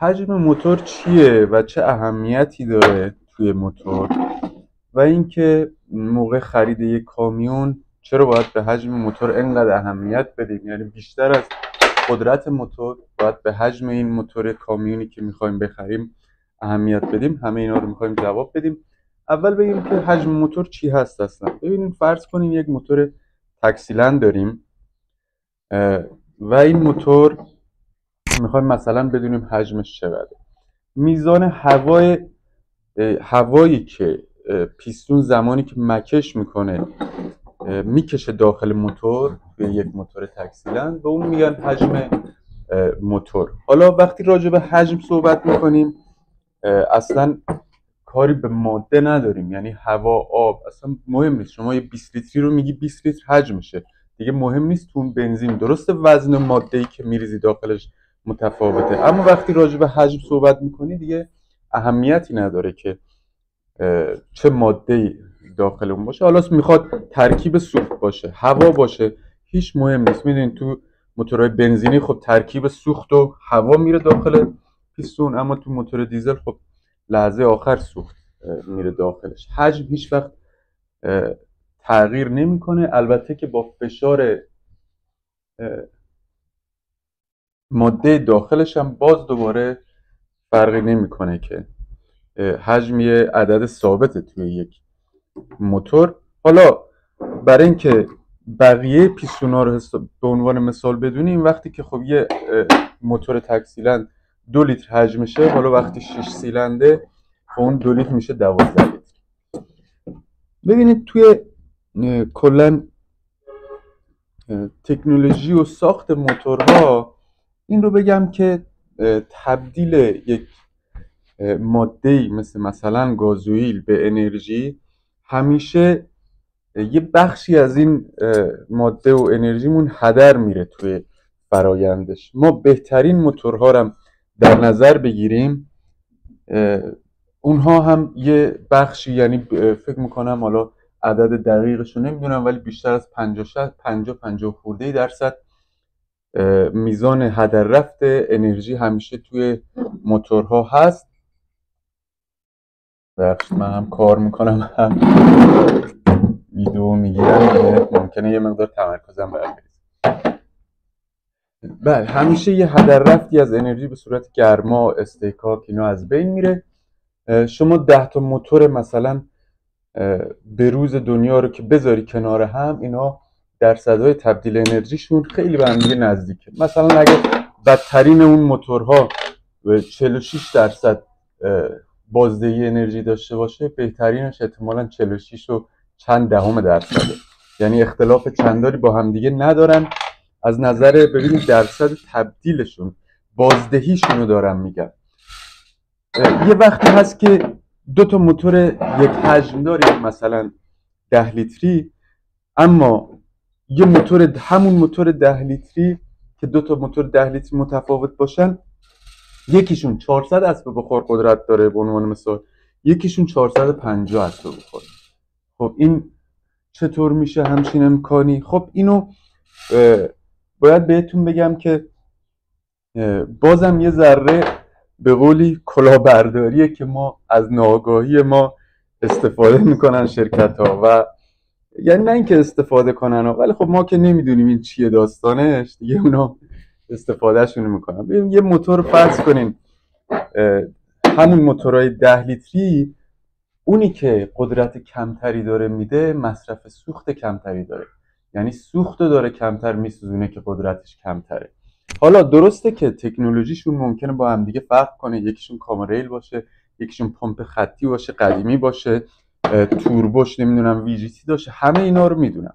حجم موتور چیه و چه اهمیتی داره توی موتور و اینکه موقع خرید یک کامیون چرا باید به حجم موتور انقدر اهمیت بدیم، یعنی بیشتر از قدرت موتور باید به حجم این موتور کامیونی که میخوایم بخریم اهمیت بدیم. همه اینا رو میخوایم جواب بدیم. اول بگیم که حجم موتور چی هست اصلا. ببینیم فرض کنیم یک موتور تکسیلند داریم و این موتور میخوایم مثلا بدونیم حجمش چقدره. میزان هوایی که پیستون زمانی که مکش میکنه میکشه داخل موتور به یک موتور تکسیلند به اون میگن حجم موتور. حالا وقتی راجع به حجم صحبت میکنیم اصلا کاری به ماده نداریم، یعنی هوا، آب اصلا مهم نیست. شما یه 20 لیتری رو میگی 20 لیتر حجمشه دیگه، مهم نیست. تو بنزین درسته وزن ماده‌ای که میریزی داخلش متفاوته، اما وقتی راجع به حجم صحبت میکنی دیگه اهمیتی نداره که چه ماده‌ای داخل اون باشه. حالا میخواد ترکیب سوخت باشه، هوا باشه، هیچ مهم نیست. میدونین تو موتورهای بنزینی خب ترکیب سوخت و هوا میره داخل پیستون، اما تو موتور دیزل خب لحظه آخر سوخت میره داخلش. حجم هیچ وقت تغییر نمیکنه، البته که با فشار ماده داخلش هم باز دوباره فرقی نمیکنه که حجم یه عدد ثابته توی یک موتور. حالا برای اینکه بقیه پیستونا رو به عنوان مثال بدونیم، وقتی که خب یه موتور تکسیلند 2 لیتر حجمشه، حالا وقتی 6 سیلنده اون 2 لیتر میشه 12 لیتر. ببینید توی کلا تکنولوژی و ساخت موتورها این رو بگم که تبدیل یک ماده‌ای مثلا گازوئیل به انرژی همیشه یه بخشی از این ماده و انرژیمون هدر میره توی فرایندش. ما بهترین موتورها رو هم در نظر بگیریم، اونها هم یه بخشی، یعنی فکر میکنم حالا عدد دقیقش رو نمیدونم ولی بیشتر از 50 خورده درصد میزان هدر رفت انرژی همیشه توی موتورها هست. بخش من هم کار میکنم هم ویدیو میگیرم، ممکنه یه مقدار تمرکزم برگرده. بله، همیشه یه هدر رفتی از انرژی به صورت گرما، استحکاک، اینا از بین میره. شما 10 تا موتور مثلا به روز دنیا رو که بذاری کنار هم، اینا درصدهای تبدیل انرژیشون خیلی به هم دیگه نزدیکه. مثلا اگه بدترین اون موتورها 46% بازدهی انرژی داشته باشه، بهترینش احتمالاً 46 و چند دهم درصده، یعنی اختلاف چندانی با هم دیگه ندارن. از نظر ببینید درصد تبدیلشون، بازدهیشون رو دارم میگم. یه وقتی هست که 2 تا موتور یک حجم داریم مثلا 10 لیتری، اما یه موتور، همون موتور 10 لیتری که 2 تا موتور 10 لیتری متفاوت باشن، یکیشون 400 اسب بخور قدرت داره به عنوان مثال، یکیشون 450 اسب بخور. خب این چطور میشه همچین امکانی؟ خب اینو باید بهتون بگم که بازم یه ذره به قولی کلاهبرداریه که ما از ناآگاهی ما استفاده میکنن شرکت ها، و یعنی نه اینکه استفاده کنن ولی خب ما که نمیدونیم این چیه داستانش دیگه، اونا استفادهشون میکنن. یه موتور فرض کنین، همون موتورهای 10 لیتری، اونی که قدرت کمتری داره میده مصرف سوخت کمتری داره، یعنی سوخت داره کمتر میسوزونه که قدرتش کمتره. حالا درسته که تکنولوژیشون ممکنه با هم دیگه فرق کنه، یکیشون کامریل باشه، یکیشون پمپ خطی باشه قدیمی باشه، توربوش نمیدونم وی جی تی داشته، همه اینا رو میدونم،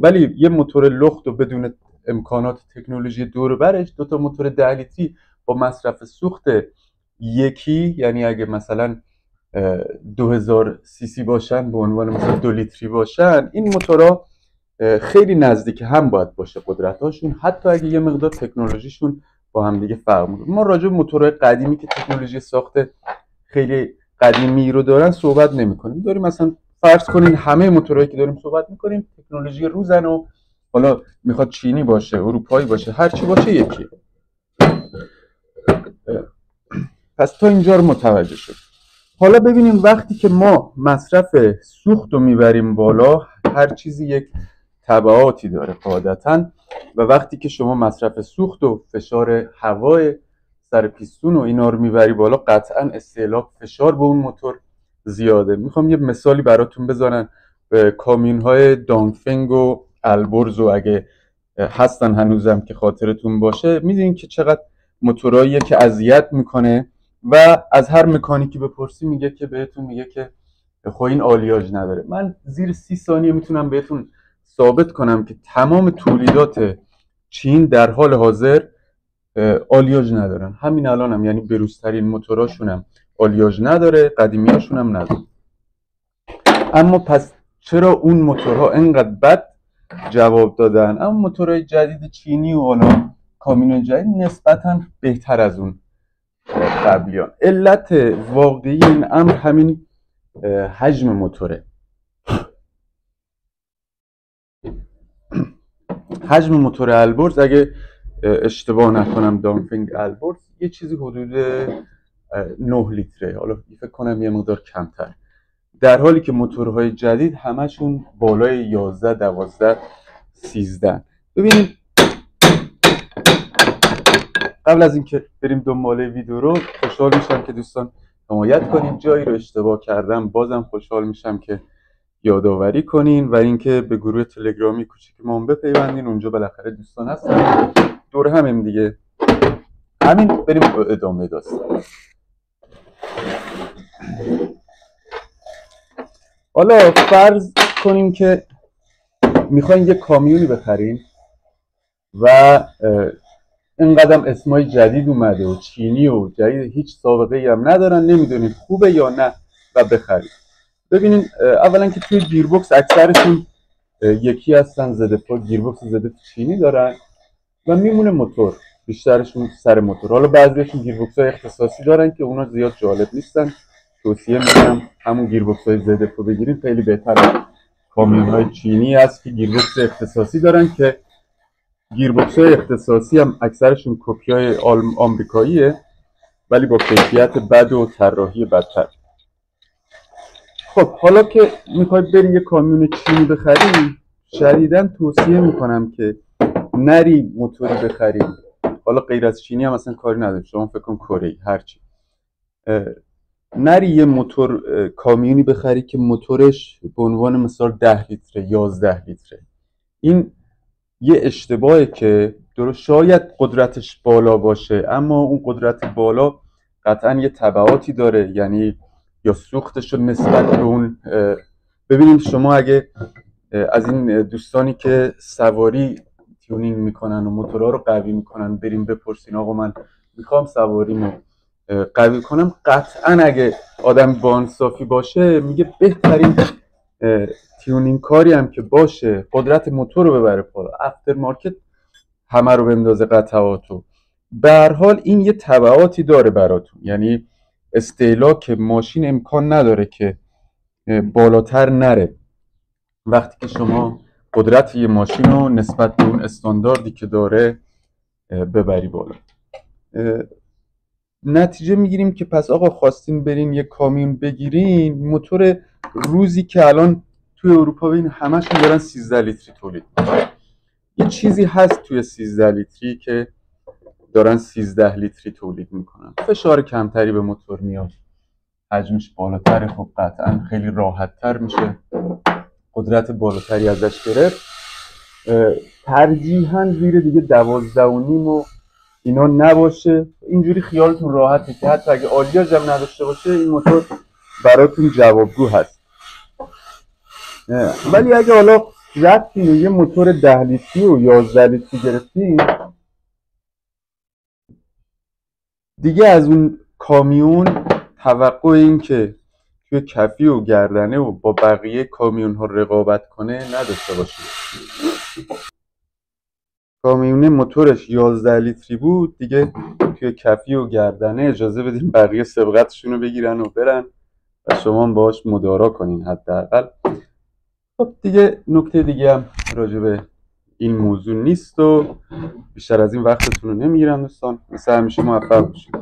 ولی یه موتور لخت و بدون امکانات تکنولوژی دور برش، 2 تا موتور 10 لیتری با مصرف سوخت یکی، یعنی اگه مثلا 2000 سی سی باشن به عنوان مثلا 2 لیتری باشن، این موتورها خیلی نزدیک هم باید باشه قدرتاشون، حتی اگه یه مقدار تکنولوژیشون با هم دیگه فرق میکنه. ما راجع به موتورهای قدیمی که تکنولوژی ساخت خیلی قدیمی رو دارن صحبت نمی‌کنیم. داریم مثلا فرض کنین همه موتورهایی که داریم صحبت می‌کنیم تکنولوژی روزن، و حالا میخواد چینی باشه، اروپایی باشه، هر چی باشه یکی. پس تا اینجا رو متوجه شد. حالا ببینیم وقتی که ما مصرف سوخت رو میبریم بالا، هر چیزی یک تبعاتی داره قاعدتاً، و وقتی که شما مصرف سوخت و فشار هوای سر پیستون و اینا رو میبری بالا، قطعاً استهلاک فشار به اون موتور زیاده. میخوام یه مثالی براتون بزنم. کامیون های دانگفنگ و البرز، و اگه هستن هنوزم که خاطرتون باشه، میدونین که چقدر موتوراییه که اذیت میکنه و از هر مکانیکی بپرسی میگه که بهتون میگه که خب این آلیاژ نداره. من زیر 30 ثانیه میتونم بهتون ثابت کنم که تمام تولیدات چین در حال حاضر آلیاژ ندارن. همین الان هم، یعنی بروزترین موتوراشون هم آلیاژ نداره، قدیمیاشون هم نداره. اما پس چرا اون موتورها انقدر بد جواب دادن؟ اما موتورهای جدید چینی و حالا کامیون جدید نسبتاً بهتر از اون قبلیان. علت واقعی این امر همین حجم موتوره. حجم موتور البرز، اگه اشتباه نکنم دانگفنگ البرز یه چیزی حدود 9 لیتره، حالا فکر کنم یه مقدار کمتر، در حالی که موتورهای جدید همشون بالای 11 12 13. ببینید قبل از اینکه بریم دنباله ویدیو رو، خوشحال میشم که دوستان حمایت کنین. جایی رو اشتباه کردم بازم خوشحال میشم که یادآوری کنین، و اینکه به گروه تلگرامی کوچیکمون بپیوندین. اونجا بالاخره دوستان هستن، دور همیم دیگه. همین، بریم ادامه داستان. حالا فرض کنیم که میخواین یه کامیونی بخرین و اینقدر اسمای جدید اومده و چینی و جدید، هیچ سابقه ای هم ندارن، نمیدونید خوبه یا نه و بخرید. ببینین اولا که توی گیربکس اکثرشون یکی هستن، زدپا گیربکس زدپ چینی دارن و میمونه موتور، بیشترشون سر موتور. حالا بعضیشون گیربکس های اختصاصی دارن که اونا زیاد جالب نیستن، توصیه میکنم همون گیربکس های زدپا بگیرین، خیلی بهتره. کامیون های چینی هست که گیربکس اختصاصی دارن که گیربکس های اختصاصی هم اکثرشون کپی های آمریکاییه، ولی با کیفیت بد و طراحی بدتر. خب حالا که میخواید برید یه کامیون چینی بخرید، شدیداً توصیه میکنم که نری موتوری بخرید، حالا غیر از چینی هم اصلا کاری نداره، شما فکر کن کره هرچی، نری یه موتور کامیونی بخری که موتورش به عنوان مثال 10 لیتره 11 لیتره. این یه اشتباهه که درست شاید قدرتش بالا باشه، اما اون قدرت بالا قطعا یه تبعاتی داره، یعنی یا سوختش رو نسبت به اون. ببینید شما اگه از این دوستانی که سواری تیونینگ میکنن و موتورها رو قوی میکنن بریم بپرسین آقا من میخوام سواریمو قوی کنم، قطعا اگه آدم با انصافی باشه میگه بهترین تیونینگ کاری هم که باشه قدرت موتور رو ببره بالا، افتر مارکت همه رو بندازه قطعاتو. به هر حال این یه تبعاتی داره براتون، یعنی استهلاک ماشین امکان نداره که بالاتر نره وقتی که شما قدرت یه ماشین رو نسبت به اون استانداردی که داره ببری بالا. نتیجه میگیریم که پس آقا خواستین برین یه کامیون بگیرین، موتور روزی که الان توی اروپا ببین همشون دارن 13 لیتری تولید میکنن. یه چیزی هست توی 13 لیتری که دارن 13 لیتری تولید میکنن، فشار کمتری به موتور میاد، حجمش بالاتره، خب قطعا خیلی راحت تر میشه، قدرت بالاتری ازش گرفت. ترجیحاً زیر دیگه 12.5 و اینا نباشه، اینجوری خیالتون راحته که حتی اگه آلیاژ هم نداشته باشه این موتور براتون جوابگو هست. ولی اگه حالا رفتین یه موتور 10 لیتری و 11 لیتری گرفتین، دیگه از اون کامیون توقع این که توی کفی و گردنه و با بقیه کامیون ها رقابت کنه نداشته باشید. کامیون موتورش 11 لیتری بود، دیگه توی کفی و گردنه اجازه بدین بقیه سبقتشون رو بگیرن و برن و شما هم باهاش مدارا کنین حداقل. خب دیگه نکته دیگه هم راجع به این موضوع نیست و بیشتر از این وقتتون رو نمیگیرم دوستان. مثل همیشه موفق باشید.